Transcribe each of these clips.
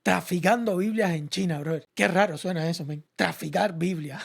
traficando Biblias en China, bro. Qué raro suena eso, men. Traficar Biblia.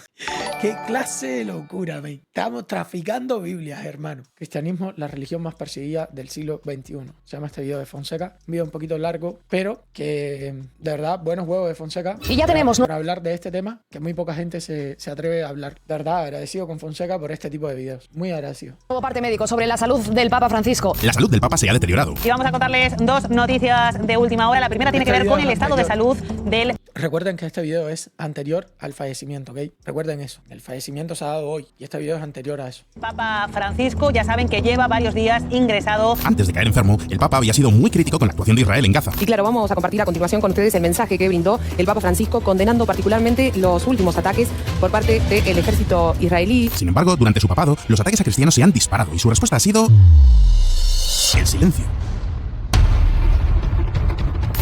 Qué clase de locura, men. Estamos traficando Biblias, hermano. Cristianismo, la religión más perseguida del siglo XXI. Se llama este video de Fonseca. Un video un poquito largo, pero que, de verdad, buenos huevos de Fonseca. Y ya tenemos, ¿no?, para hablar de este tema, que muy poca gente se atreve a hablar. De verdad, agradecido con Fonseca por este tipo de videos. Muy agradecido. nuevo parte médico sobre la salud del Papa Francisco. La salud del Papa se ha deteriorado. Y vamos a contarles dos noticias de última hora. La primera tiene que ver con el estado de salud del... Recuerden que este video es anterior al fallecimiento, ¿ok? Recuerden eso. El fallecimiento se ha dado hoy y este video es anterior a eso. Papa Francisco. Ya saben que lleva varios días ingresado. Antes de caer enfermo, el Papa había sido muy crítico con la actuación de Israel en Gaza. Y claro, vamos a compartir a continuación con ustedes el mensaje que brindó el Papa Francisco condenando particularmente los últimos ataques por parte del ejército israelí. Sin embargo, durante su papado, los ataques a cristianos se han disparado y su respuesta ha sido... el silencio.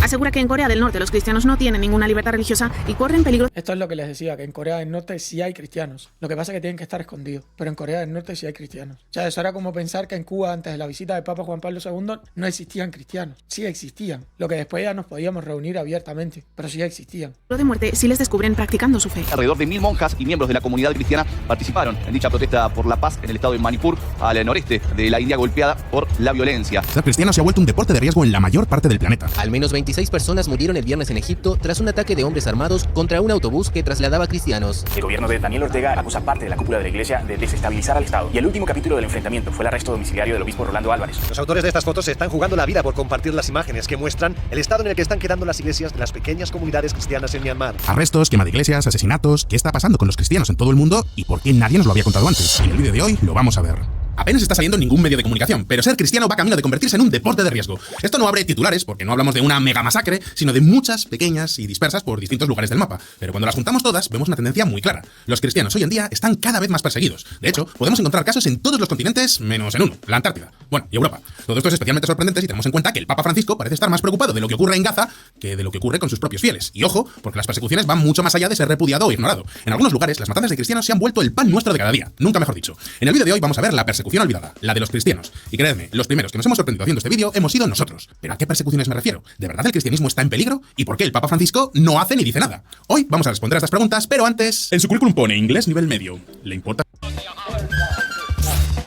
Asegura que en Corea del Norte los cristianos no tienen ninguna libertad religiosa y corren peligro. Esto es lo que les decía, que en Corea del Norte sí hay cristianos. Lo que pasa es que tienen que estar escondidos. Pero en Corea del Norte sí hay cristianos. O sea, eso era como pensar que en Cuba, antes de la visita del Papa Juan Pablo II, no existían cristianos. Sí existían. Lo que después ya nos podíamos reunir abiertamente. Pero sí existían. De muerte si les descubren practicando su fe. Alrededor de 1000 monjas y miembros de la comunidad cristiana participaron en dicha protesta por la paz en el estado de Manipur, al noreste de la India golpeada por la violencia. Ser cristiano se ha vuelto un deporte de riesgo en la mayor parte del planeta. Al menos 26 personas murieron el viernes en Egipto tras un ataque de hombres armados contra un autobús que trasladaba cristianos. El gobierno de Daniel Ortega acusa parte de la cúpula de la iglesia de desestabilizar al Estado. Y el último capítulo del enfrentamiento fue el arresto domiciliario del obispo Rolando Álvarez. Los autores de estas fotos se están jugando la vida por compartir las imágenes que muestran el estado en el que están quedando las iglesias de las pequeñas comunidades cristianas en Myanmar. Arrestos, quema de iglesias, asesinatos... ¿Qué está pasando con los cristianos en todo el mundo y por qué nadie nos lo había contado antes? En el vídeo de hoy lo vamos a ver. Apenas está saliendo en ningún medio de comunicación, pero ser cristiano va camino de convertirse en un deporte de riesgo. Esto no abre titulares, porque no hablamos de una mega masacre, sino de muchas pequeñas y dispersas por distintos lugares del mapa. Pero cuando las juntamos todas, vemos una tendencia muy clara. Los cristianos hoy en día están cada vez más perseguidos. De hecho, podemos encontrar casos en todos los continentes, menos en uno, la Antártida. Bueno, y Europa. Todo esto es especialmente sorprendente si tenemos en cuenta que el Papa Francisco parece estar más preocupado de lo que ocurre en Gaza que de lo que ocurre con sus propios fieles. Y ojo, porque las persecuciones van mucho más allá de ser repudiado o ignorado. En algunos lugares, las matanzas de cristianos se han vuelto el pan nuestro de cada día. Nunca mejor dicho. En el vídeo de hoy vamos a ver la persecución olvidada, la de los cristianos. Y creedme, los primeros que nos hemos sorprendido haciendo este vídeo hemos sido nosotros. ¿Pero a qué persecuciones me refiero? ¿De verdad el cristianismo está en peligro? ¿Y por qué el Papa Francisco no hace ni dice nada? Hoy vamos a responder a estas preguntas, pero antes... En su currículum pone inglés nivel medio. ¿Le importa?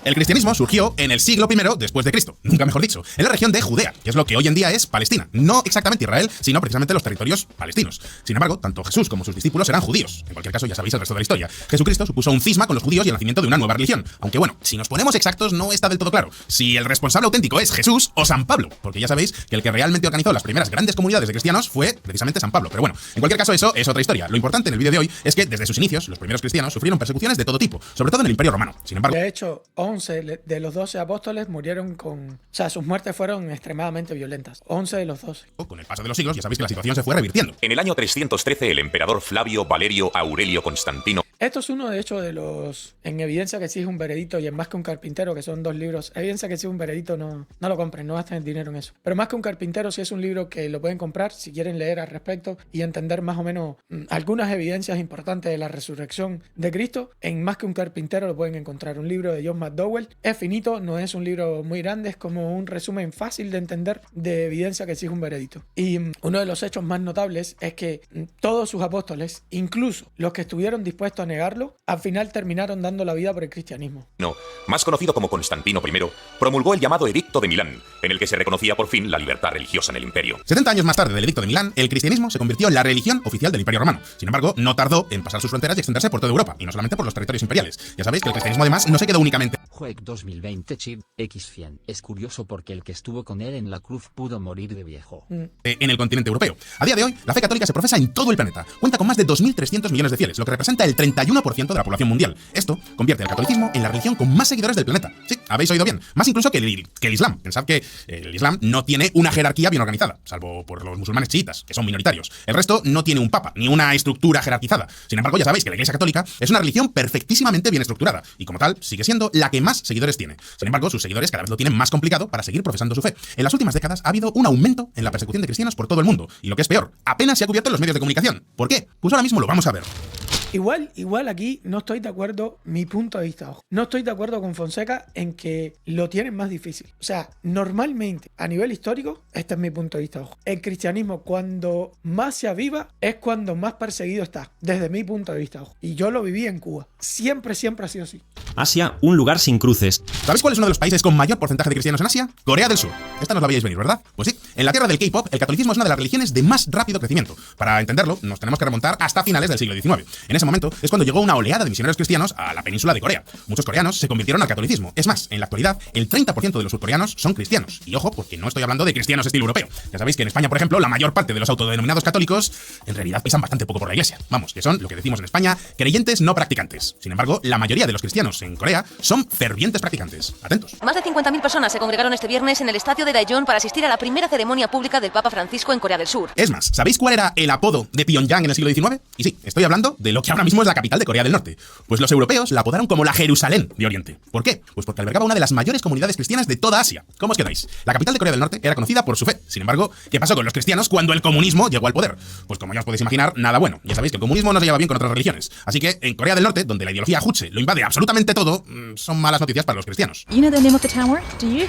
El cristianismo surgió en el siglo I después de Cristo, nunca mejor dicho, en la región de Judea, que es lo que hoy en día es Palestina. No exactamente Israel, sino precisamente los territorios palestinos. Sin embargo, tanto Jesús como sus discípulos eran judíos. En cualquier caso, ya sabéis el resto de la historia. Jesucristo supuso un cisma con los judíos y el nacimiento de una nueva religión. Aunque bueno, si nos ponemos exactos, no está del todo claro si el responsable auténtico es Jesús o San Pablo, porque ya sabéis que el que realmente organizó las primeras grandes comunidades de cristianos fue precisamente San Pablo. Pero bueno, en cualquier caso, eso es otra historia. Lo importante en el vídeo de hoy es que desde sus inicios, los primeros cristianos sufrieron persecuciones de todo tipo, sobre todo en el Imperio Romano. Sin embargo, de hecho, 11 de los 12 apóstoles murieron con... O sea, sus muertes fueron extremadamente violentas. 11 de los 12. Con el paso de los siglos, ya sabéis que la situación se fue revirtiendo. En el año 313, el emperador Flavio Valerio Aurelio Constantino... Esto es uno, de hecho, de los... En Evidencia que sí es un veredicto y en Más que un carpintero, que son dos libros. Evidencia que sí es un veredicto, no lo compren, no gasten el dinero en eso. Pero Más que un carpintero sí es un libro que lo pueden comprar si quieren leer al respecto y entender más o menos algunas evidencias importantes de la resurrección de Cristo. En Más que un carpintero lo pueden encontrar. Un libro de John McDowell. Es finito, no es un libro muy grande, es como un resumen fácil de entender de Evidencia que sí es un veredicto. Y uno de los hechos más notables es que todos sus apóstoles, incluso los que estuvieron dispuestos a negarlo, al final terminaron dando la vida por el cristianismo. No, más conocido como Constantino I, promulgó el llamado Edicto de Milán, en el que se reconocía por fin la libertad religiosa en el imperio. 70 años más tarde del Edicto de Milán, el cristianismo se convirtió en la religión oficial del Imperio Romano. Sin embargo, no tardó en pasar sus fronteras y extenderse por toda Europa, y no solamente por los territorios imperiales. Ya sabéis que el cristianismo además no se quedó únicamente... Jueg 2020 Chip X100. Es curioso porque el que estuvo con él en la cruz pudo morir de viejo. En el continente europeo. A día de hoy, la fe católica se profesa en todo el planeta. Cuenta con más de 2.300 millones de fieles, lo que representa el 31% de la población mundial. Esto convierte al catolicismo en la religión con más seguidores del planeta. Sí, habéis oído bien. Más incluso que el Islam. Pensad que el Islam no tiene una jerarquía bien organizada, salvo por los musulmanes chiitas, que son minoritarios. El resto no tiene un papa, ni una estructura jerarquizada. Sin embargo, ya sabéis que la Iglesia Católica es una religión perfectísimamente bien estructurada, y como tal, sigue siendo la que más seguidores tiene. Sin embargo, sus seguidores cada vez lo tienen más complicado para seguir profesando su fe. En las últimas décadas ha habido un aumento en la persecución de cristianos por todo el mundo, y lo que es peor, apenas se ha cubierto en los medios de comunicación. ¿Por qué? Pues ahora mismo lo vamos a ver. Igual aquí no estoy de acuerdo, mi punto de vista, ojo. No estoy de acuerdo con Fonseca en que lo tienen más difícil. O sea, normalmente, a nivel histórico, este es mi punto de vista, ojo. El cristianismo, cuando más se aviva, es cuando más perseguido está, desde mi punto de vista, ojo. Y yo lo viví en Cuba. Siempre ha sido así. Asia, un lugar sin cruces. ¿Sabéis cuál es uno de los países con mayor porcentaje de cristianos en Asia? Corea del Sur. Esta nos la veíais venir, ¿verdad? Pues sí, en la tierra del K-pop, el catolicismo es una de las religiones de más rápido crecimiento. Para entenderlo, nos tenemos que remontar hasta finales del siglo XIX. En ese momento es cuando llegó una oleada de misioneros cristianos a la península de Corea. Muchos coreanos se convirtieron al catolicismo. Es más, en la actualidad, el 30% de los surcoreanos son cristianos. Y ojo, porque no estoy hablando de cristianos estilo europeo. Ya sabéis que en España, por ejemplo, la mayor parte de los autodenominados católicos en realidad pesan bastante poco por la iglesia. Vamos, que son, lo que decimos en España, creyentes no practicantes. Sin embargo, la mayoría de los cristianos en Corea son fervientes practicantes. Atentos. Más de 50.000 personas se congregaron este viernes en el estadio de Daejeon para asistir a la primera ceremonia pública del Papa Francisco en Corea del Sur. Es más, ¿sabéis cuál era el apodo de Pyongyang en el siglo XIX? Y sí, estoy hablando de lo que ahora mismo es la capital de Corea del Norte. Pues los europeos la apodaron como la Jerusalén de Oriente. ¿Por qué? Pues porque albergaba una de las mayores comunidades cristianas de toda Asia. ¿Cómo os quedáis? La capital de Corea del Norte era conocida por su fe. Sin embargo, ¿qué pasó con los cristianos cuando el comunismo llegó al poder? Pues como ya os podéis imaginar, nada bueno. Ya sabéis que el comunismo no se lleva bien con otras religiones. Así que en Corea del Norte, donde la ideología juche lo invade absolutamente todo, son malas noticias para los cristianos. You know the name of the tower? Do you?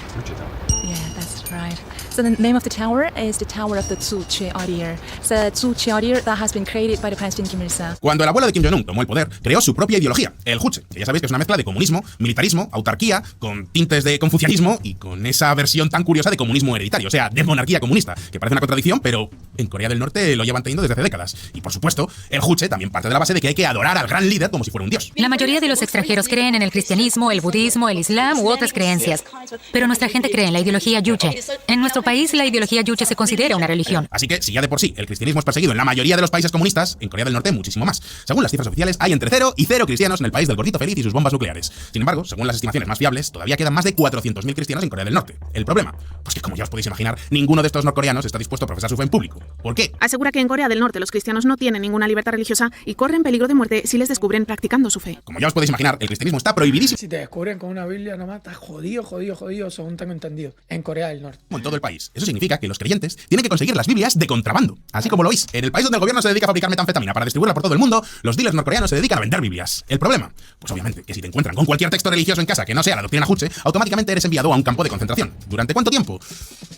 Yeah, that's right. So the name of the tower is the Tower of the Tsuchiarir. It's a Tsuchiarir that has been created by the President Kim Il-sung. Cuando el abuelo de Kim Jong-un tomó el poder, creó su propia ideología, el juche, que ya sabéis que es una mezcla de comunismo, militarismo, autarquía, con tintes de confucianismo y con esa versión tan curiosa de comunismo hereditario, o sea, de monarquía comunista, que parece una contradicción, pero en Corea del Norte lo llevan teniendo desde hace décadas. Y por supuesto, el juche también parte de la base de que hay que adorar al gran líder como si fuera un dios. La mayoría de los extranjeros creen en el cristianismo, el budismo, el islam u otras creencias, pero nuestra gente cree en la ideología yuche. En nuestro país, la ideología yuche se considera una religión. Así que, si ya de por sí el cristianismo es perseguido en la mayoría de los países comunistas, en Corea del Norte muchísimo más. Según las cifras oficiales, hay entre 0 y 0 cristianos en el país del gordito feliz y sus bombas nucleares. Sin embargo, según las estimaciones más fiables, todavía quedan más de 400.000 cristianos en Corea del Norte. El problema, pues que como ya os podéis imaginar, ninguno de estos norcoreanos está dispuesto a profesar su fe en público. ¿Por qué? Asegura que en Corea del Norte los cristianos no tienen ninguna libertad religiosa y corren peligro de muerte si les descubren practicando su fe. Como ya os podéis imaginar, el cristianismo está prohibidísimo. Si te descubren con una Biblia nomás, estás jodido, según tengo entendido, en Corea del Norte. En todo el país. Eso significa que los creyentes tienen que conseguir las Biblias de contrabando. Así como lo oís, en el país donde el gobierno se dedica a fabricar metanfetamina para distribuirla por todo el mundo, los dealers norcoreanos se dedican a vender Biblias. ¿El problema? Pues obviamente que si te encuentran con cualquier texto religioso en casa que no sea la doctrina juche, automáticamente eres enviado a un campo de concentración. ¿Durante cuánto tiempo?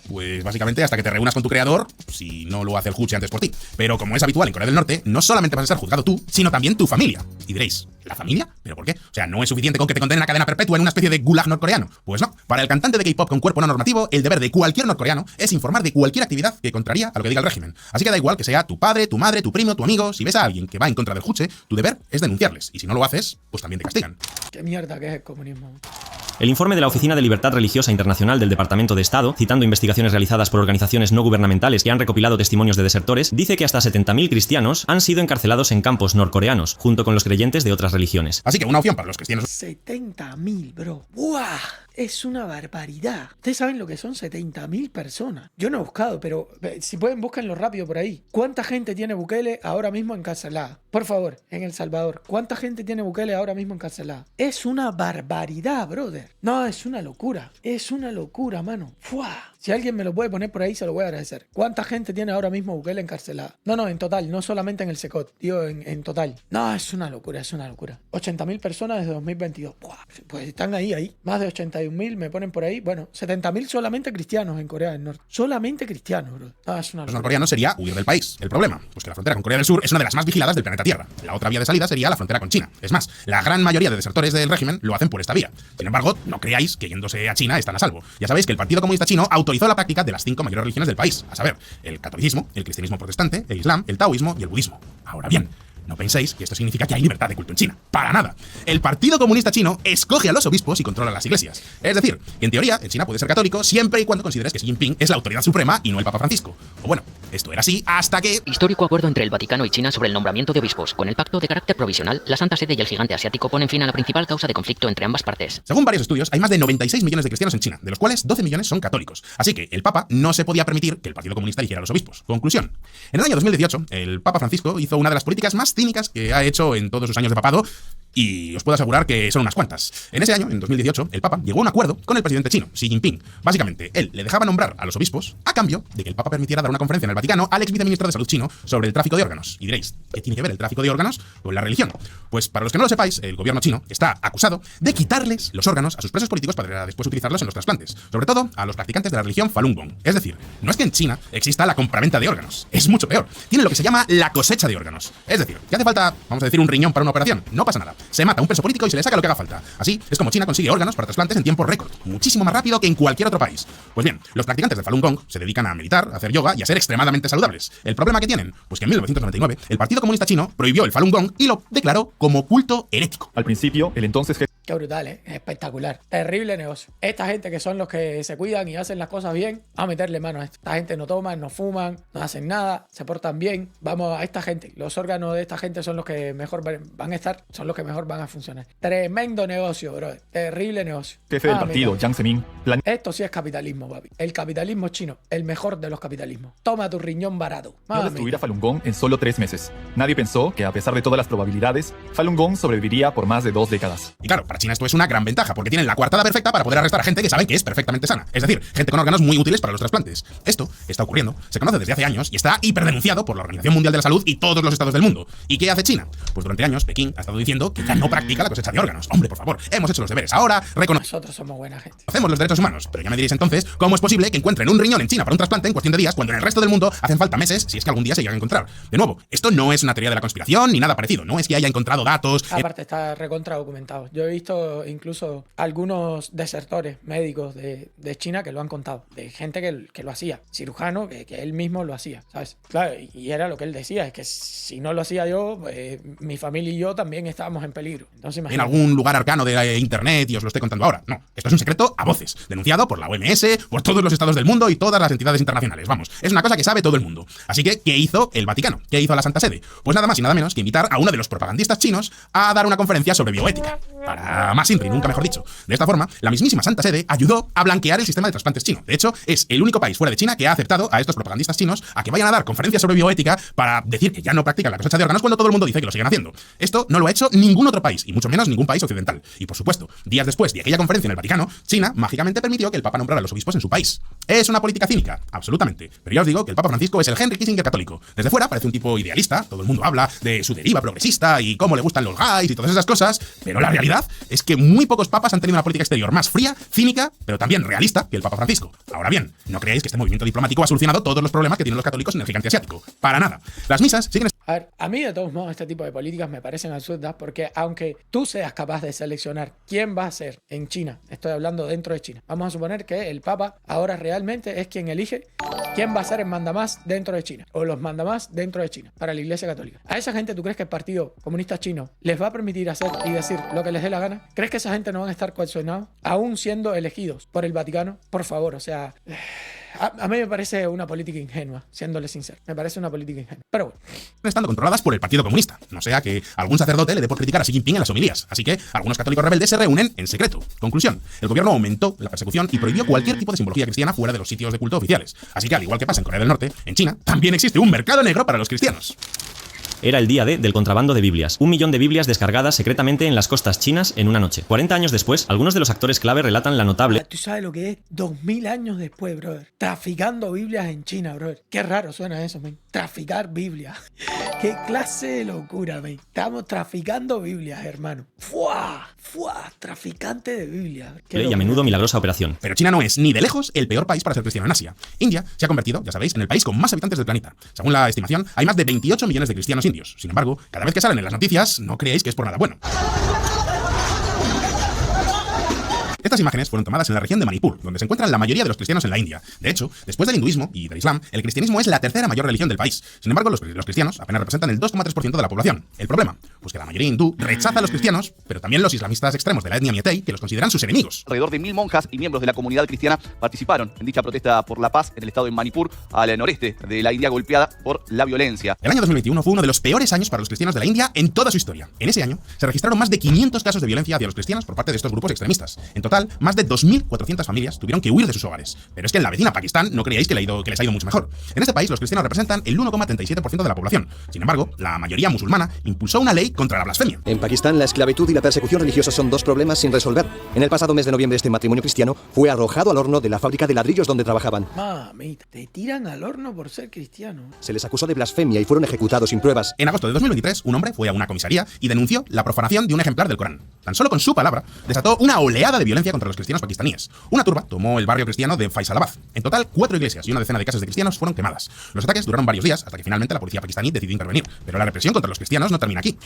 Pues básicamente hasta que te reúnas con tu creador, si no lo hace el juche antes por ti. Pero como es habitual en Corea del Norte, no solamente vas a ser juzgado tú, sino también tu familia. Y diréis, ¿la familia? ¿Pero por qué? O sea, ¿no es suficiente con que te condenen a cadena perpetua en una especie de gulag norcoreano? Pues no. Para el cantante de K-pop con cuerpo no normativo, el deber de cualquier norcoreano es informar de cualquier actividad que contraría a lo que diga el régimen. Así que da igual que sea tu padre, tu madre, tu primo, tu amigo, si ves a alguien que va en contra del juche, tu deber es denunciarles. Y si no lo haces, pues también te castigan. ¿Qué mierda que es el comunismo? El informe de la Oficina de Libertad Religiosa Internacional del Departamento de Estado, citando investigaciones realizadas por organizaciones no gubernamentales que han recopilado testimonios de desertores, dice que hasta 70.000 cristianos han sido encarcelados en campos norcoreanos, junto con los creyentes de otras religiones. Así que una opción para los cristianos. 70.000, bro. ¡Buah! Es una barbaridad. Ustedes saben lo que son 70.000 personas. Yo no he buscado, pero si pueden, búsquenlo rápido por ahí. ¿Cuánta gente tiene Bukele ahora mismo encarcelada? Por favor, en El Salvador. ¿Cuánta gente tiene Bukele ahora mismo encarcelada? Es una barbaridad, brother. No, es una locura. Es una locura, mano. ¡Fua! Si alguien me lo puede poner por ahí, se lo voy a agradecer. ¿Cuánta gente tiene ahora mismo Bukele encarcelada? No, en total, no solamente en el Secot, digo en total. No, es una locura, es una locura. 80.000 personas desde 2022. ¡Buah! Pues están ahí. Más de 81.000 me ponen por ahí. Bueno, 70.000 solamente cristianos en Corea del Norte. Solamente cristianos, bro. No, es una locura. Los norcoreanos sería huir del país. El problema, pues que la frontera con Corea del Sur es una de las más vigiladas del planeta Tierra. La otra vía de salida sería la frontera con China. Es más, la gran mayoría de desertores del régimen lo hacen por esta vía. Sin embargo, no creáis que yéndose a China están a salvo. Ya sabéis que el Partido Comunista Chino autorizó la práctica de las 5 mayores religiones del país, a saber, el catolicismo, el cristianismo protestante, el islam, el taoísmo y el budismo. Ahora bien, no penséis que esto significa que hay libertad de culto en China. ¡Para nada! El Partido Comunista Chino escoge a los obispos y controla las iglesias. Es decir, que en teoría, en China puedes ser católico siempre y cuando consideres que Xi Jinping es la autoridad suprema y no el Papa Francisco. O bueno, esto era así hasta que... Histórico acuerdo entre el Vaticano y China sobre el nombramiento de obispos. Con el pacto de carácter provisional, la Santa Sede y el gigante asiático ponen fin a la principal causa de conflicto entre ambas partes. Según varios estudios, hay más de 96 millones de cristianos en China, de los cuales 12 millones son católicos. Así que el Papa no se podía permitir que el Partido Comunista eligiera a los obispos. Conclusión. En el año 2018, el Papa Francisco hizo una de las políticas más cínicas que ha hecho en todos sus años de papado, Y os puedo asegurar que son unas cuantas. En ese año, en 2018, el Papa llegó a un acuerdo con el presidente chino, Xi Jinping. Básicamente, él le dejaba nombrar a los obispos a cambio de que el Papa permitiera dar una conferencia en el Vaticano al ex viceministro de Salud chino sobre el tráfico de órganos. Y diréis, ¿qué tiene que ver el tráfico de órganos con la religión? Pues para los que no lo sepáis, el gobierno chino está acusado de quitarles los órganos a sus presos políticos para después utilizarlos en los trasplantes. Sobre todo a los practicantes de la religión Falun Gong. Es decir, no es que en China exista la compraventa de órganos. Es mucho peor. Tiene lo que se llama la cosecha de órganos. Es decir, que hace falta, vamos a decir, un riñón para una operación. No pasa nada. Se mata a un preso político y se le saca lo que haga falta. Así es como China consigue órganos para trasplantes en tiempo récord. Muchísimo más rápido que en cualquier otro país. Pues bien, los practicantes de Falun Gong se dedican a meditar, a hacer yoga y a ser extremadamente saludables. ¿El problema que tienen? Pues que en 1999 el Partido Comunista Chino prohibió el Falun Gong y lo declaró como culto herético. Al principio, el entonces... Qué brutal, ¿eh? Espectacular. Terrible negocio. Esta gente que son los que se cuidan y hacen las cosas bien, a meterle mano a esto. Esta gente no toman, no fuman, no hacen nada, se portan bien. Vamos a esta gente. Los órganos de esta gente son los que mejor van a estar, son los que mejor van a funcionar. Tremendo negocio, bro. Terrible negocio. Jefe del partido, Jiang Zemin. Esto sí es capitalismo, papi. El capitalismo chino, el mejor de los capitalismos. Toma tu riñón barato. Destruir a Falun Gong en solo 3 meses. Nadie pensó que, a pesar de todas las probabilidades, Falun Gong sobreviviría por más de 2 décadas. Y claro, para China esto es una gran ventaja, porque tienen la coartada perfecta para poder arrestar a gente que saben que es perfectamente sana. Es decir, gente con órganos muy útiles para los trasplantes. Esto está ocurriendo, se conoce desde hace años y está hiperdenunciado por la Organización Mundial de la Salud y todos los estados del mundo. ¿Y qué hace China? Pues durante años Pekín ha estado diciendo que ya no practica la cosecha de órganos. Hombre, por favor, hemos hecho los deberes. Ahora nosotros somos buena gente. Hacemos los derechos humanos, pero ya me diréis entonces cómo es posible que encuentren un riñón en China para un trasplante en cuestión de días cuando en el resto del mundo hacen falta meses si es que algún día se llegan a encontrar. De nuevo, esto no es una teoría de la conspiración ni nada parecido, no es que haya encontrado datos. Aparte está recontra documentado. Yo he visto incluso algunos desertores médicos de China que lo han contado, de gente que lo hacía, cirujano que él mismo lo hacía, ¿sabes? Claro, y era lo que él decía, es que si no lo hacía yo, pues, mi familia y yo también estábamos en peligro. Entonces, en algún lugar arcano de internet y os lo estoy contando ahora. No, esto es un secreto a voces, denunciado por la OMS, por todos los estados del mundo y todas las entidades internacionales. Vamos, es una cosa que sabe todo el mundo. Así que, ¿qué hizo el Vaticano? ¿Qué hizo la Santa Sede? Pues nada más y nada menos que invitar a uno de los propagandistas chinos a dar una conferencia sobre bioética. Para más simple, nunca mejor dicho. De esta forma, la mismísima Santa Sede ayudó a blanquear el sistema de trasplantes chino. De hecho, es el único país fuera de China que ha aceptado a estos propagandistas chinos a que vayan a dar conferencias sobre bioética para decir que ya no practican la cosecha de órganos cuando todo el mundo dice que lo siguen haciendo. Esto no lo ha hecho ningún otro país, y mucho menos ningún país occidental. Y por supuesto, días después de aquella conferencia en el Vaticano, China mágicamente permitió que el Papa nombrara a los obispos en su país. ¿Es una política cínica? Absolutamente. Pero ya os digo que el Papa Francisco es el Henry Kissinger católico. Desde fuera parece un tipo idealista, todo el mundo habla de su deriva progresista y cómo le gustan los gays y todas esas cosas, pero la realidad es que muy pocos papas han tenido una política exterior más fría, cínica, pero también realista que el Papa Francisco. Ahora bien, no creáis que este movimiento diplomático ha solucionado todos los problemas que tienen los católicos en el gigante asiático. Para nada. Las misas siguen... A ver, a mí de todos modos este tipo de políticas me parecen absurdas porque aunque tú seas capaz de seleccionar quién va a ser en China, estoy hablando dentro de China, vamos a suponer que el Papa ahora realmente es quien elige quién va a ser el mandamás dentro de China o los mandamás dentro de China para la Iglesia Católica. ¿A esa gente tú crees que el Partido Comunista Chino les va a permitir hacer y decir lo que les dé la gana? ¿Crees que esa gente no van a estar coaccionados aún siendo elegidos por el Vaticano? Por favor, o sea... A mí me parece una política ingenua, siéndole sincero. Me parece una política ingenua. Pero bueno. Estando controladas por el Partido Comunista. No sea que algún sacerdote le dé por criticar a Xi Jinping en las homilías. Así que algunos católicos rebeldes se reúnen en secreto. Conclusión. El gobierno aumentó la persecución y prohibió cualquier tipo de simbología cristiana fuera de los sitios de culto oficiales. Así que al igual que pasa en Corea del Norte, en China también existe un mercado negro para los cristianos. Era el día D del contrabando de Biblias. 1 millón de Biblias descargadas secretamente en las costas chinas en una noche. 40 años después, algunos de los actores clave relatan la notable... ¿Tú sabes lo que es? 2000 años después, brother. Traficando Biblias en China, brother. Qué raro suena eso, man. Traficar Biblias. Qué clase de locura, man. Estamos traficando Biblias, hermano. ¡Fua! ¡Fua! Traficante de Biblias. Y a menudo milagrosa operación. Pero China no es ni de lejos el peor país para ser cristiano en Asia. India se ha convertido, ya sabéis, en el país con más habitantes del planeta. Según la estimación, hay más de 28 millones de cristianos indios. Sin embargo, cada vez que salen en las noticias, no creéis que es por nada bueno. Estas imágenes fueron tomadas en la región de Manipur, donde se encuentran la mayoría de los cristianos en la India. De hecho, después del hinduismo y del islam, el cristianismo es la tercera mayor religión del país. Sin embargo, los cristianos apenas representan el 2,3% de la población. ¿El problema? Pues que la mayoría hindú rechaza a los cristianos, pero también los islamistas extremos de la etnia Meitei, que los consideran sus enemigos. Alrededor de 1000 monjas y miembros de la comunidad cristiana participaron en dicha protesta por la paz en el estado de Manipur, al noreste de la India golpeada por la violencia. El año 2021 fue uno de los peores años para los cristianos de la India en toda su historia. En ese año se registraron más de 500 casos de violencia hacia los cristianos por parte de estos grupos extremistas. En total, total, más de 2.400 familias tuvieron que huir de sus hogares. Pero es que en la vecina Pakistán no creíais que les ha ido mucho mejor. En este país los cristianos representan el 1,37% de la población. Sin embargo, la mayoría musulmana impulsó una ley contra la blasfemia. En Pakistán, la esclavitud y la persecución religiosa son dos problemas sin resolver. En el pasado mes de noviembre, este matrimonio cristiano fue arrojado al horno de la fábrica de ladrillos donde trabajaban. Mami, te tiran al horno por ser cristiano. Se les acusó de blasfemia y fueron ejecutados sin pruebas. En agosto de 2023, un hombre fue a una comisaría y denunció la profanación de un ejemplar del Corán. Tan solo con su palabra, desató una oleada de violencia contra los cristianos pakistaníes. Una turba tomó el barrio cristiano de Faisalabad. En total, 4 iglesias y una decena de casas de cristianos fueron quemadas. Los ataques duraron varios días hasta que finalmente la policía pakistaní decidió intervenir. Pero la represión contra los cristianos no termina aquí.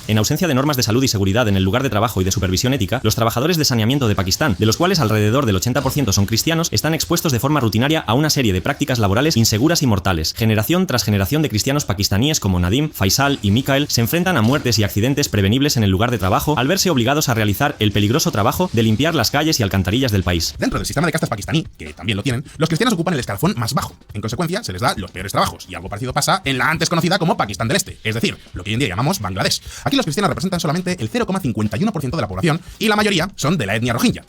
En ausencia de normas de salud y seguridad en el lugar de trabajo y de supervisión ética, los trabajadores de saneamiento de Pakistán, de los cuales alrededor del 80% son cristianos, están expuestos de forma rutinaria a una serie de prácticas laborales inseguras y mortales. Generación tras generación de cristianos pakistaníes como Nadim, Faisal y Mikael se enfrentan a muertes y accidentes prevenibles en el lugar de trabajo al verse obligados a realizar el peligroso trabajo de limpiar las calles y alcantarillas del país. Dentro del sistema de castas pakistaní, que también lo tienen, los cristianos ocupan el escalafón más bajo. En consecuencia, se les da los peores trabajos, y algo parecido pasa en la antes conocida como Pakistán del Este, es decir, lo que hoy en día llamamos Bangladesh. Aquí los cristianos representan solamente el 0,51% de la población y la mayoría son de la etnia rohingya.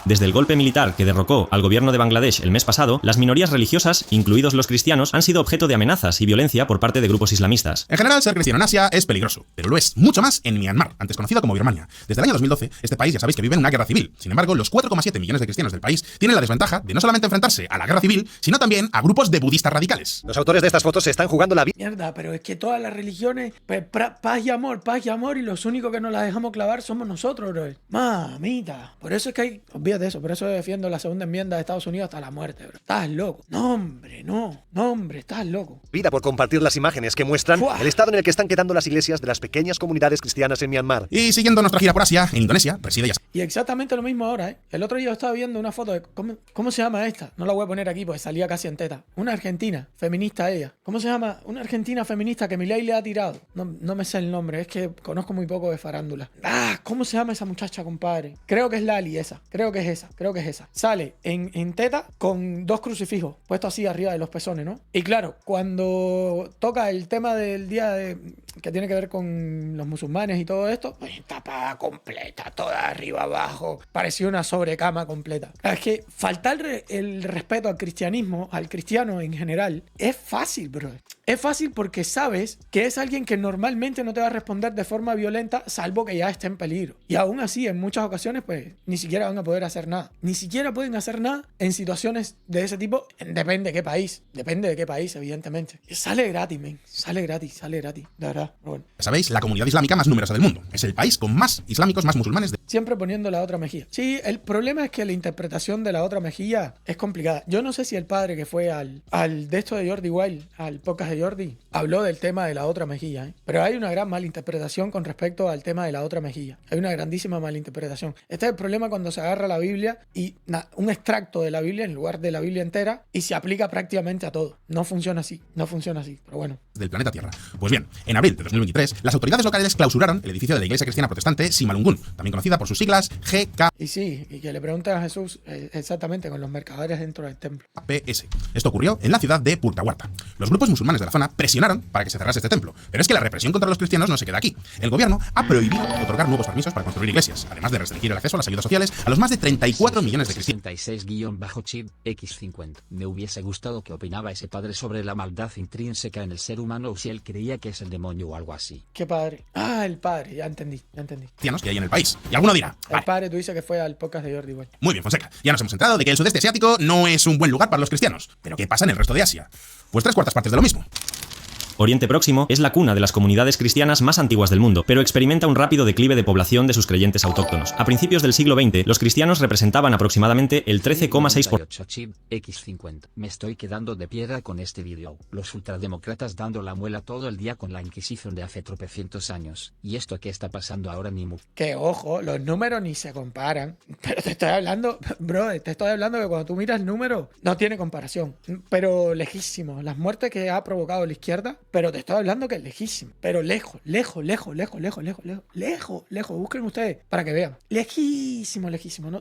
Desde el golpe militar que derrocó al gobierno de Bangladesh el mes pasado, las minorías religiosas, incluidos los cristianos, han sido objeto de amenazas y violencia por parte de grupos islamistas. En general, ser cristiano en Asia es peligroso, pero lo es mucho más en Myanmar, antes conocido como Birmania. Desde el año 2012, este país ya sabéis que vive en una guerra civil. Sin embargo, los 4,7 millones de cristianos del país tienen la desventaja de no solamente enfrentarse a la guerra civil, sino también a grupos de budistas radicales. Los autores de estas fotos se están jugando la vida. Mierda, pero es que todas las religiones, paz y amor, y los únicos que nos la dejamos clavar somos nosotros, bro. Mamita. Por eso es que hay... Olvídate de eso, por eso defiendo la segunda enmienda de Estados Unidos hasta la muerte, bro. Estás loco. No, hombre, estás loco. Vida por compartir las imágenes que muestran el estado en el que están quedando las iglesias de las pequeñas comunidades cristianas en Myanmar. Y siguiendo nuestra gira por Asia, en Indonesia reside ya. Y exactamente lo mismo ahora, ¿eh? El otro día estaba viendo una foto de... ¿Cómo se llama esta? No la voy a poner aquí porque salía casi en teta. Una argentina, feminista ella. ¿Cómo se llama? Una argentina feminista que Milei le ha tirado. No me sé el nombre, es que conozco muy poco de farándula. ¿Cómo se llama esa muchacha, compadre? Creo que es Lali esa. Creo que es esa. Sale en teta con 2 crucifijos puestos así arriba de los pezones, ¿no? Y claro, cuando toca el tema del día que tiene que ver con los musulmanes y todo esto, pues tapada completa, toda arriba abajo, parecía una sobrecama completa. Es que faltar el respeto al cristianismo, al cristiano en general, es fácil, bro. Es fácil porque sabes que es alguien que normalmente no te va a responder de forma violenta, salvo que ya esté en peligro. Y aún así, en muchas ocasiones, pues ni siquiera van a poder hacer nada. Ni siquiera pueden hacer nada en situaciones de ese tipo. Depende de qué país. Depende de qué país, evidentemente. Y sale gratis, men. Sale gratis. De verdad. Bueno. Ya sabéis, la comunidad islámica más numerosa del mundo. Es el país con más islámicos, más musulmanes. Siempre poniendo la otra mejilla. Sí, el problema es que la interpretación de la otra mejilla es complicada. Yo no sé si el padre que fue al de esto de Jordi Wild, al podcast de Jordi, habló del tema de la otra mejilla, ¿eh? Pero hay una gran malinterpretación con respecto al tema de la otra mejilla. Hay una grandísima malinterpretación. Este es el problema cuando se agarra la Biblia y un extracto de la Biblia en lugar de la Biblia entera y se aplica prácticamente a todo. No funciona así, pero bueno. Del planeta Tierra. Pues bien, en abril de 2023, las autoridades locales clausuraron el edificio de la iglesia cristiana protestante Simalungun, también conocida por sus siglas GK. Y sí, y que le preguntan a Jesús exactamente con los mercaderes dentro del templo. PS. Esto ocurrió en la ciudad de Purtawarta. Los grupos musulmanes de la zona presionaron para que se cerrase este templo. Pero es que la represión contra los cristianos no se queda aquí. El gobierno ha prohibido otorgar nuevos permisos para construir iglesias, además de restringir el acceso a las ayudas sociales a los más de 34 millones de cristianos. 66-Chip X50. Me hubiese gustado que opinaba ese padre sobre la maldad intrínseca en el ser humano o si él creía que es el demonio o algo así. ¿Qué padre? El padre, ya entendí. Cristianos que hay en el país. Y alguno dirá... El padre, tú dices que fue al podcast de Jordi igual. Muy bien, Fonseca. Ya nos hemos enterado de que el sudeste asiático no es un buen lugar para los cristianos. ¿Pero qué pasa en el resto de Asia? Pues 3/4 partes de lo mismo. Oriente Próximo es la cuna de las comunidades cristianas más antiguas del mundo, pero experimenta un rápido declive de población de sus creyentes autóctonos. A principios del siglo XX, los cristianos representaban aproximadamente el 13,6%. Chip X50. Me estoy quedando de piedra con este vídeo. Los ultrademócratas dando la muela todo el día con la Inquisición de hace tropecientos años. ¿Y esto qué está pasando ahora mismo? Que ojo, los números ni se comparan. Pero te estoy hablando, bro, te estoy hablando que cuando tú miras números, no tiene comparación. Pero lejísimo. Las muertes que ha provocado la izquierda, pero te estoy hablando que es lejísimo. Pero lejos. Busquen ustedes para que vean. Lejísimo.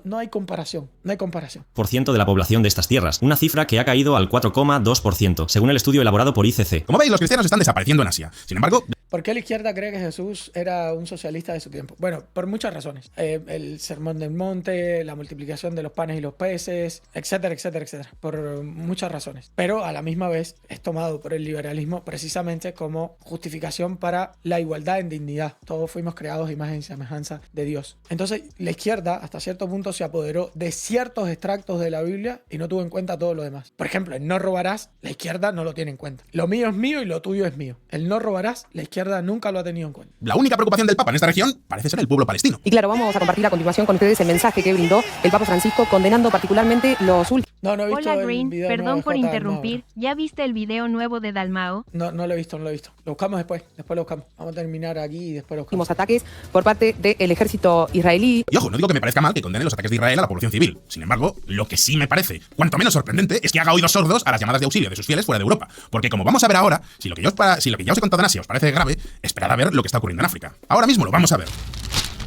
No hay comparación. % de la población de estas tierras, una cifra que ha caído al 4,2%, según el estudio elaborado por ICC. Como veis, los cristianos están desapareciendo en Asia. Sin embargo... ¿Por qué la izquierda cree que Jesús era un socialista de su tiempo? Bueno, por muchas razones. El sermón del monte, la multiplicación de los panes y los peces, etcétera, etcétera, etcétera. Por muchas razones. Pero a la misma vez es tomado por el liberalismo precisamente como justificación para la igualdad en dignidad. Todos fuimos creados a imagen y semejanza de Dios. Entonces, la izquierda hasta cierto punto se apoderó de ciertos extractos de la Biblia y no tuvo en cuenta todo lo demás. Por ejemplo, el no robarás, la izquierda no lo tiene en cuenta. Lo mío es mío y lo tuyo es mío. El no robarás, la izquierda nunca lo ha tenido en cuenta. La única preocupación del Papa en esta región parece ser el pueblo palestino. Y claro, vamos a compartir a continuación con ustedes el mensaje que brindó el Papa Francisco condenando particularmente los últimos. No he visto. Hola Green, perdón por interrumpir. Dalmao. ¿Ya viste el video nuevo de Dalmao? No lo he visto. Lo buscamos después lo buscamos. Vamos a terminar aquí y después lo buscamos. Ataques por parte del ejército israelí. Y ojo, no digo que me parezca mal que condene los ataques de Israel a la población civil. Sin embargo, lo que sí me parece cuanto menos sorprendente es que haga oídos sordos a las llamadas de auxilio de sus fieles fuera de Europa. Porque como vamos a ver ahora, si lo que ya os he contado en Asia os parece grave, esperad a ver lo que está ocurriendo en África. Ahora mismo lo vamos a ver.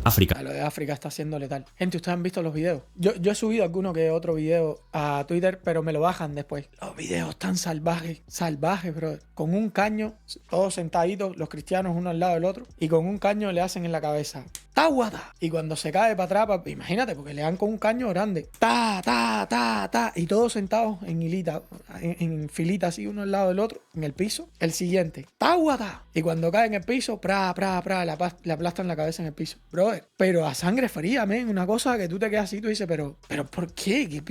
África. Lo de África está siendo letal. Gente, ustedes han visto los videos. Yo he subido alguno que otro video a Twitter, pero me lo bajan después. Los videos tan salvajes, bro. Con un caño, todos sentaditos, los cristianos uno al lado del otro, y con un caño le hacen en la cabeza ¡Táguada! Y cuando se cae para atrás, imagínate, porque le dan con un caño grande. ¡Ta! Y todos sentados en hilita, en filita así, uno al lado del otro, en el piso. El siguiente, ¡táguada! Y cuando cae en el piso, le aplastan la cabeza en el piso. Brother, pero a sangre fría, men, una cosa que tú te quedas así, tú dices, pero ¿por qué?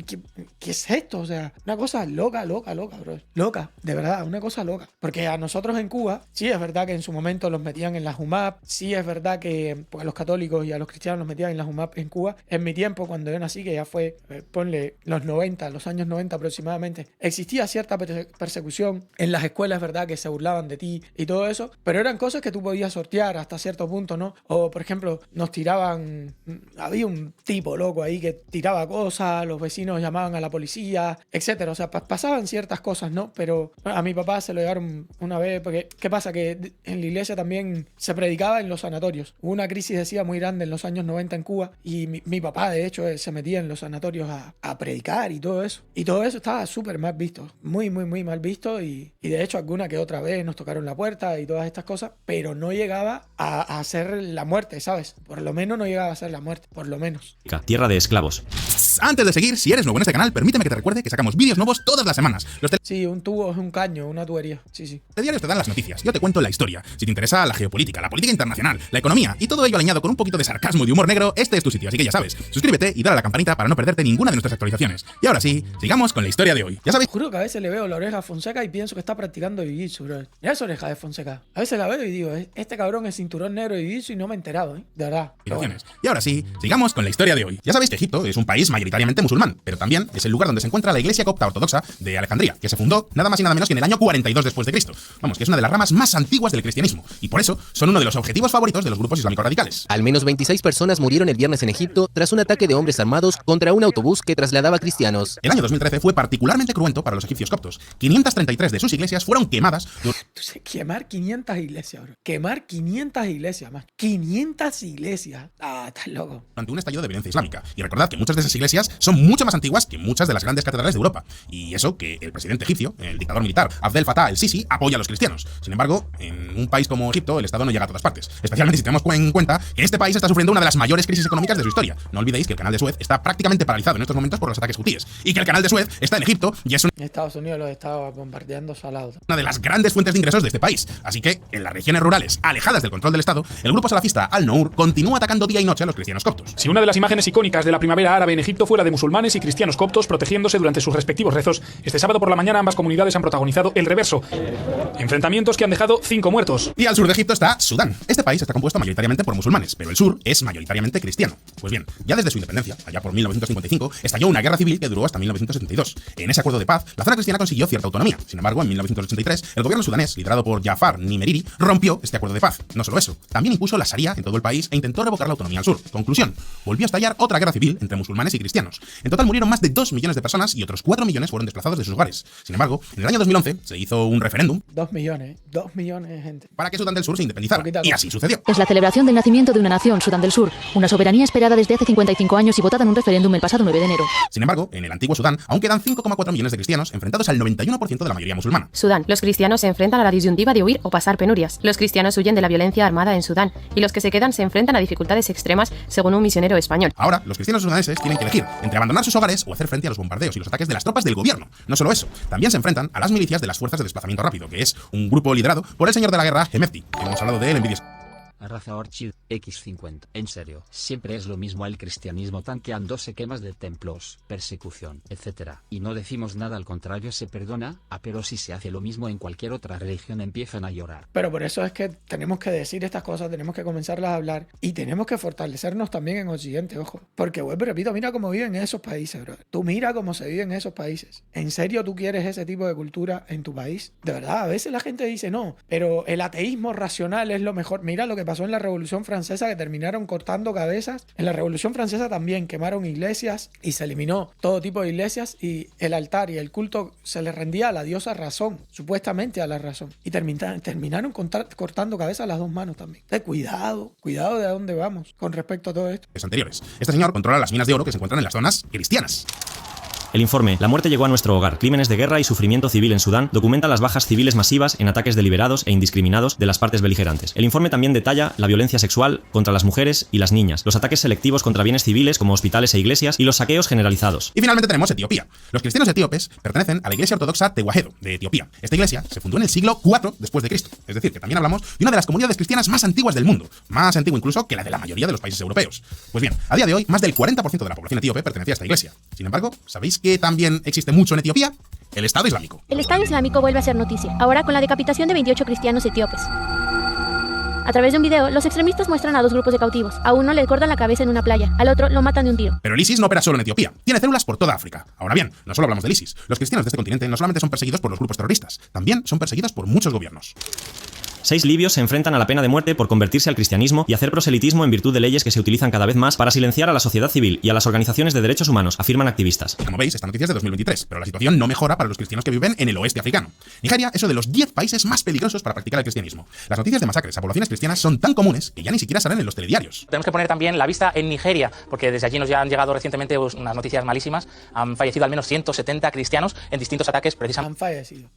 ¿Qué es esto? O sea, una cosa loca, brother. Loca, de verdad, una cosa loca. Porque a nosotros en Cuba, sí es verdad que en su momento los metían en la JUMAP, sí es verdad que porque los católicos y a los cristianos los metían en la JUMAP en Cuba. En mi tiempo, cuando yo nací, que ya fue, ponle los años 90 aproximadamente, existía cierta persecución en las escuelas, es verdad, que se burlaban de ti y todo eso, pero eran cosas que tú podías sortear hasta cierto punto, ¿no? O, por ejemplo, nos tiraban, había un tipo loco ahí que tiraba cosas, los vecinos llamaban a la policía, etcétera. O sea, pasaban ciertas cosas, ¿no? Pero a mi papá se lo llevaron una vez, porque ¿qué pasa? Que en la iglesia también se predicaba en los sanatorios. Hubo una crisis, decía, muy grande en los años 90 en Cuba, y mi papá, de hecho, se metía en los sanatorios a predicar y todo eso. Y todo eso estaba súper mal visto, muy mal visto, y de hecho alguna que otra vez nos tocaron la puerta y todas estas cosas, pero no llegaba a hacer la muerte, ¿sabes? Por lo menos no llegaba a ser la muerte, por lo menos. Tierra de esclavos. Antes de seguir, si eres nuevo en este canal, permíteme que te recuerde que sacamos vídeos nuevos todas las semanas. Sí, un tubo es un caño, una tubería. Sí. Los diarios te dan las noticias, yo te cuento la historia. Si te interesa la geopolítica, la política internacional, la economía y todo ello alineado con un poquito de sarcasmo y de humor negro, este es tu sitio, así que ya sabes. Suscríbete y dale a la campanita para no perderte ninguna de nuestras actualizaciones. Y ahora sí, sigamos con la historia de hoy. Ya sabéis. Juro que a veces le veo la oreja a Fonseca y pienso que está practicando jiu-jitsu, bro. Mira esa oreja de Fonseca. A veces la veo y digo, este cabrón es cinturón negro de jiu-jitsu y no me he enterado, de verdad. Bueno. Y ahora sí, sigamos con la historia de hoy. Ya sabéis que Egipto es un país mayoritariamente musulmán, pero también es el lugar donde se encuentra la iglesia copta ortodoxa de Alejandría, que se fundó nada más y nada menos que en el año 42 después de Cristo. Vamos, que es una de las ramas más antiguas del cristianismo, y por eso son uno de los objetivos favoritos de los grupos islámicos radicales. Al menos 26 personas murieron el viernes en Egipto tras un ataque de hombres armados contra un autobús que trasladaba cristianos. El año 2013 fue particularmente cruento para los egipcios coptos. 533 de sus iglesias fueron quemadas. Quemar 500 iglesias, bro. Quemar 500 iglesias, más. 500 iglesias. Estás loco. Ante un estallido de violencia islámica. Y recordad que muchas de esas iglesias son mucho más antiguas que muchas de las grandes catedrales de Europa. Y eso que el presidente egipcio, el dictador militar Abdel Fattah el-Sisi, apoya a los cristianos. Sin embargo, en un país como Egipto, el Estado no llega a todas partes. Especialmente si tenemos en cuenta que este país está sufriendo una de las mayores crisis económicas de su historia. No olvidéis que el canal de Suez está prácticamente paralizado en estos momentos por los ataques hutíes. Y que el canal de Suez está en Egipto y es Estados Unidos los estaba bombardeando salado. Una de las grandes fuentes de ingresos de este país. Así que, en las regiones rurales, alejadas del control del Estado, el grupo salafista Al-Nour continúa atacando día y noche a los cristianos coptos. Si una de las imágenes icónicas de la primavera árabe en Egipto fuera de musulmanes y cristianos coptos protegiéndose durante sus respectivos rezos, este sábado por la mañana ambas comunidades han protagonizado el reverso. Enfrentamientos que han dejado 5 muertos. Y al sur de Egipto está Sudán. Este país está compuesto mayoritariamente por musulmanes, pero el sur es mayoritariamente cristiano. Pues bien, ya desde su independencia, allá por 1955, estalló una guerra civil que duró hasta 1972. En ese acuerdo de paz, la zona cristiana consiguió cierta autonomía. Sin embargo, en 1983, el gobierno sudanés, liderado por Jafar Nimeriri, rompió este acuerdo de paz. No solo eso, también impuso la Sharia en todo el país e intentó revocar la autonomía al sur. Conclusión, volvió a estallar otra guerra civil entre musulmanes y cristianos. En total murieron más de 2 millones de personas y otros 4 millones fueron desplazados de sus hogares. Sin embargo, en el año 2011 se hizo un referéndum. 2 millones gente. Para que Sudán del Sur se independizara. Y así sucedió. Es la celebración del nacimiento de una nación, Sudán del Sur, una soberanía esperada desde hace 55 años y votada en un referéndum el pasado 9 de enero. Sin embargo, en el antiguo Sudán aún quedan 5,4 millones de cristianos enfrentados al 91% de la mayoría musulmana. Sudán. Los cristianos se enfrentan a la disyuntiva de huir o pasar penurias. Los cristianos huyen de la violencia armada en Sudán y los que se quedan se enfrentan a dificultades extremas, según un misionero español. Ahora, los cristianos sudaneses tienen que elegir entre abandonar sus hogares o hacer frente a los bombardeos y los ataques de las tropas del gobierno. No solo eso, también se enfrentan a las milicias de las fuerzas de desplazamiento rápido, que es un grupo liderado por el señor de la guerra, Hemedti. Hemos hablado de él en vídeos. Raza Orchid X50. En serio, siempre es lo mismo el cristianismo tanqueándose quemas de templos, persecución, etc. Y no decimos nada, al contrario, se perdona, pero si se hace lo mismo en cualquier otra religión empiezan a llorar. Pero por eso es que tenemos que decir estas cosas, tenemos que comenzarlas a hablar y tenemos que fortalecernos también en Occidente, ojo. Porque vuelvo y repito, mira cómo viven esos países, bro. Tú mira cómo se viven esos países. ¿En serio tú quieres ese tipo de cultura en tu país? De verdad, a veces la gente dice no, pero el ateísmo racional es lo mejor. Mira lo que pasó en la Revolución Francesa, que terminaron cortando cabezas. En la Revolución Francesa también quemaron iglesias y se eliminó todo tipo de iglesias y el altar y el culto se le rendía a la diosa razón, supuestamente a la razón. Y terminaron cortando cabezas a las dos manos también. Cuidado de a dónde vamos con respecto a todo esto. Anteriores. Este señor controla las minas de oro que se encuentran en las zonas cristianas. El informe La muerte llegó a nuestro hogar, crímenes de guerra y sufrimiento civil en Sudán documenta las bajas civiles masivas en ataques deliberados e indiscriminados de las partes beligerantes. El informe también detalla la violencia sexual contra las mujeres y las niñas, los ataques selectivos contra bienes civiles como hospitales e iglesias y los saqueos generalizados. Y finalmente tenemos Etiopía. Los cristianos etíopes pertenecen a la iglesia ortodoxa Tewahedo de Etiopía. Esta iglesia se fundó en el siglo IV después de Cristo. Es decir, que también hablamos de una de las comunidades cristianas más antiguas del mundo, más antigua incluso que la de la mayoría de los países europeos. Pues bien, a día de hoy más del 40% de la población etíope pertenece a esta iglesia. Sin embargo, ¿sabéis que también existe mucho en Etiopía? El Estado Islámico. El Estado Islámico vuelve a ser noticia, ahora con la decapitación de 28 cristianos etíopes. A través de un video, los extremistas muestran a dos grupos de cautivos. A uno le cortan la cabeza en una playa, al otro lo matan de un tiro. Pero el ISIS no opera solo en Etiopía, tiene células por toda África. Ahora bien, no solo hablamos del ISIS. Los cristianos de este continente no solamente son perseguidos por los grupos terroristas, también son perseguidos por muchos gobiernos. 6 libios se enfrentan a la pena de muerte por convertirse al cristianismo y hacer proselitismo en virtud de leyes que se utilizan cada vez más para silenciar a la sociedad civil y a las organizaciones de derechos humanos, afirman activistas. Como veis, esta noticia es de 2023, pero la situación no mejora para los cristianos que viven en el oeste africano. Nigeria es uno de los 10 países más peligrosos para practicar el cristianismo. Las noticias de masacres a poblaciones cristianas son tan comunes que ya ni siquiera salen en los telediarios. Tenemos que poner también la vista en Nigeria, porque desde allí nos ya han llegado recientemente unas noticias malísimas. Han fallecido al menos 170 cristianos en distintos ataques precisamente. Han fallecido.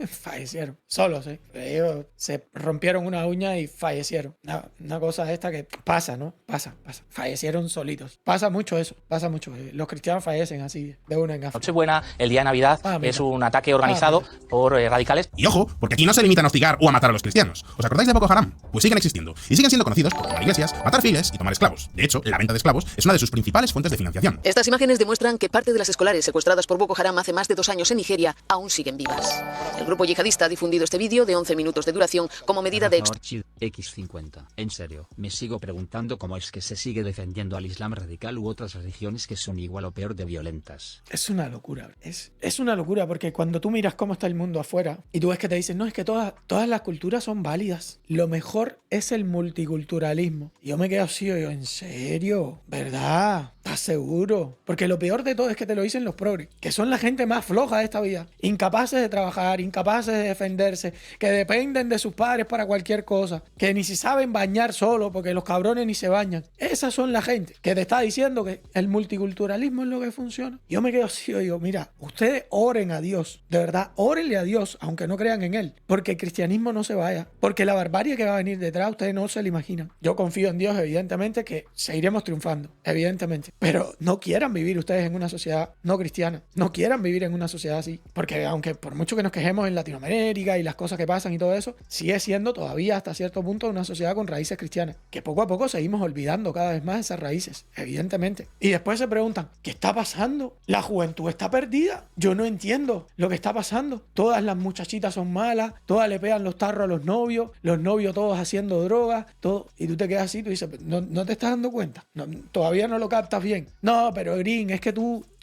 Fallecieron. Solos, ellos se rompieron una uña y fallecieron. Una cosa esta que pasa, ¿no? Pasa. Fallecieron solitos. Pasa mucho eso, pasa mucho. Los cristianos fallecen así, de una en África. Nochebuena, el día de Navidad, es un ataque organizado por radicales. Y ojo, porque aquí no se limitan a hostigar o a matar a los cristianos. ¿Os acordáis de Boko Haram? Pues siguen existiendo. Y siguen siendo conocidos por tomar iglesias, matar fieles y tomar esclavos. De hecho, la venta de esclavos es una de sus principales fuentes de financiación. Estas imágenes demuestran que parte de las escolares secuestradas por Boko Haram hace más de 2 años en Nigeria aún siguen vivas. El grupo yihadista ha difundido este vídeo de 11 minutos de duración como medida de X50. En serio, me sigo preguntando cómo es que se sigue defendiendo al Islam radical u otras religiones que son igual o peor de violentas. Es una locura. Es una locura porque cuando tú miras cómo está el mundo afuera y tú ves que te dicen, no, es que todas las culturas son válidas. Lo mejor es el multiculturalismo. Y yo me quedo así, ¿en serio? ¿Verdad? ¿Estás seguro? Porque lo peor de todo es que te lo dicen los progres, que son la gente más floja de esta vida. Incapaces de trabajar, incapaces de defenderse, que dependen de sus padres para cualquier cosa, que ni se saben bañar solo porque los cabrones ni se bañan. Esas son la gente que te está diciendo que el multiculturalismo es lo que funciona. Yo me quedo así, yo digo, mira, ustedes oren a Dios, de verdad, órenle a Dios, aunque no crean en él, porque el cristianismo no se vaya, porque la barbarie que va a venir detrás, ustedes no se lo imaginan. Yo confío en Dios, evidentemente, que seguiremos triunfando, evidentemente, pero no quieran vivir ustedes en una sociedad no cristiana, no quieran vivir en una sociedad así, porque aunque por mucho que nos quejemos en Latinoamérica y las cosas que pasan y todo eso, sigue siendo todavía hasta cierto punto una sociedad con raíces cristianas, que poco a poco seguimos olvidando cada vez más esas raíces, evidentemente. Y después se preguntan, ¿qué está pasando? ¿La juventud está perdida? Yo no entiendo lo que está pasando. Todas las muchachitas son malas, todas le pegan los tarros a los novios todos haciendo drogas, todo. Y tú te quedas así, tú dices, ¿no te estás dando cuenta? No, todavía no lo captas bien. No, pero Green, es que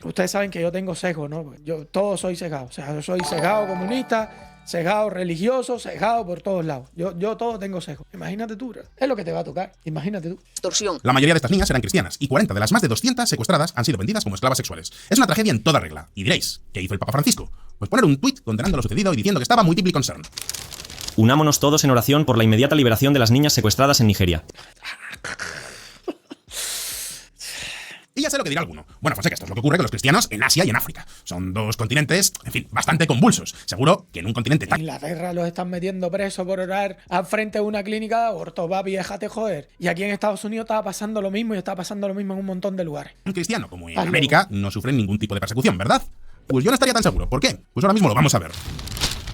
ustedes saben que yo tengo sesgo, ¿no? Yo todo soy sesgado, o sea, yo soy sesgado comunista, sesgado religioso, sesgado por todos lados. Yo todo tengo sesgo. Imagínate tú, es lo que te va a tocar. Imagínate tú. Extorsión. La mayoría de estas niñas eran cristianas y 40 de las más de 200 secuestradas han sido vendidas como esclavas sexuales. Es una tragedia en toda regla. Y diréis, ¿qué hizo el Papa Francisco? Pues poner un tuit condenando lo sucedido y diciendo que estaba muy deeply concerned. Unámonos todos en oración por la inmediata liberación de las niñas secuestradas en Nigeria. Y ya sé lo que dirá alguno. Bueno, Fonseca, esto es lo que ocurre con los cristianos en Asia y en África. Son dos continentes, en fin, bastante convulsos. Seguro que en un continente tan... En Inglaterra los están metiendo presos por orar al frente de una clínica de aborto. Papi, déjate joder. Y aquí en Estados Unidos estaba pasando lo mismo y está pasando lo mismo en un montón de lugares. Un cristiano, como en América, no sufren ningún tipo de persecución, ¿verdad? Pues yo no estaría tan seguro. ¿Por qué? Pues ahora mismo lo vamos a ver.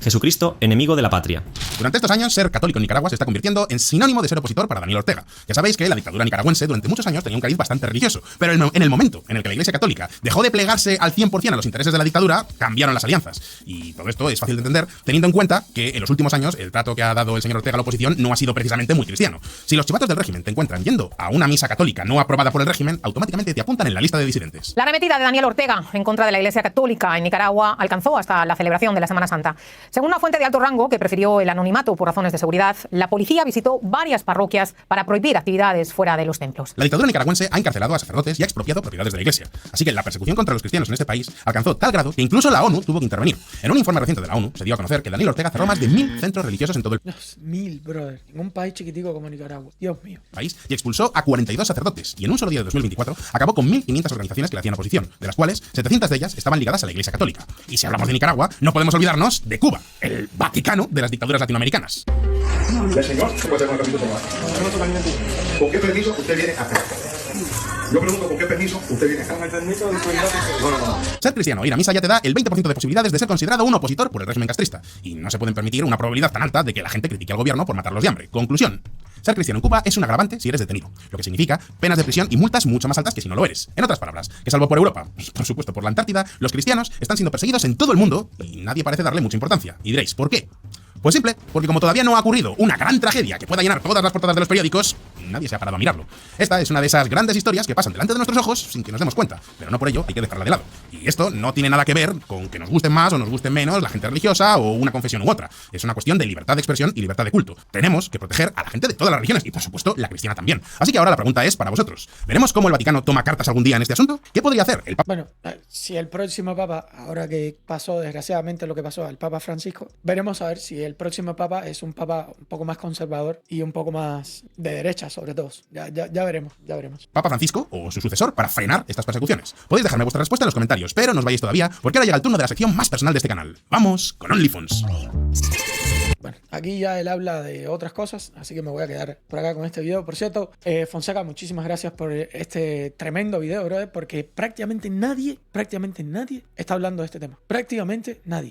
Jesucristo, enemigo de la patria. Durante estos años, ser católico en Nicaragua se está convirtiendo en sinónimo de ser opositor para Daniel Ortega. Ya sabéis que la dictadura nicaragüense durante muchos años tenía un cariz bastante religioso, pero en el momento en el que la Iglesia Católica dejó de plegarse al 100% a los intereses de la dictadura, cambiaron las alianzas. Y todo esto es fácil de entender, teniendo en cuenta que en los últimos años el trato que ha dado el señor Ortega a la oposición no ha sido precisamente muy cristiano. Si los chivatos del régimen te encuentran yendo a una misa católica no aprobada por el régimen, automáticamente te apuntan en la lista de disidentes. La arremetida de Daniel Ortega en contra de la Iglesia Católica en Nicaragua alcanzó hasta la celebración de la Semana Santa. Según una fuente de alto rango que prefirió el anonimato por razones de seguridad, la policía visitó varias parroquias para prohibir actividades fuera de los templos. La dictadura nicaragüense ha encarcelado a sacerdotes y ha expropiado propiedades de la Iglesia. Así que la persecución contra los cristianos en este país alcanzó tal grado que incluso la ONU tuvo que intervenir. En un informe reciente de la ONU se dio a conocer que Daniel Ortega cerró más de 1000 centros religiosos en todo el país. 1000, brother. En un país chiquitico como Nicaragua. Dios mío. Y expulsó a 42 sacerdotes. Y en un solo día de 2024 acabó con 1500 organizaciones que le hacían oposición, de las cuales 700 de ellas estaban ligadas a la Iglesia Católica. Y si hablamos de Nicaragua, no podemos olvidarnos de Cuba, el Vaticano de las dictaduras latinoamericanas. Señor, ¿se puede hacer con el permiso, señor? ¿Con qué permiso usted viene acá? Yo pregunto, ¿con qué permiso usted viene acá? Con el permiso de autoridad. No. Ser cristiano o ir a misa ya te da el 20% de posibilidades de ser considerado un opositor por el régimen castrista. Y no se pueden permitir una probabilidad tan alta de que la gente critique al gobierno por matarlos de hambre. Conclusión. Ser cristiano en Cuba es un agravante si eres detenido, lo que significa penas de prisión y multas mucho más altas que si no lo eres. En otras palabras, que salvo por Europa, y por supuesto por la Antártida, los cristianos están siendo perseguidos en todo el mundo y nadie parece darle mucha importancia. Y diréis, ¿por qué? Pues simple, porque como todavía no ha ocurrido una gran tragedia que pueda llenar todas las portadas de los periódicos, nadie se ha parado a mirarlo. Esta es una de esas grandes historias que pasan delante de nuestros ojos sin que nos demos cuenta, pero no por ello hay que dejarla de lado. Y esto no tiene nada que ver con que nos gusten más o nos gusten menos la gente religiosa o una confesión u otra. Es una cuestión de libertad de expresión y libertad de culto. Tenemos que proteger a la gente de todas las religiones y, por supuesto, la cristiana también. Así que ahora la pregunta es para vosotros. ¿Veremos cómo el Vaticano toma cartas algún día en este asunto? ¿Qué podría hacer el Papa? Bueno, si el próximo Papa, ahora que pasó desgraciadamente lo que pasó al Papa Francisco, veremos a ver si el próximo Papa es un papa un poco más conservador y un poco más de derecha, sobre todo. Ya veremos. ¿Papa Francisco o su sucesor para frenar estas persecuciones? Podéis dejarme vuestra respuesta en los comentarios, pero no os vayáis todavía, porque ahora llega el turno de la sección más personal de este canal. Vamos con OnlyFans. Bueno, aquí ya él habla de otras cosas, así que me voy a quedar por acá con este video. Por cierto, Fonseca, muchísimas gracias por este tremendo video, brother, porque prácticamente nadie está hablando de este tema. Prácticamente nadie.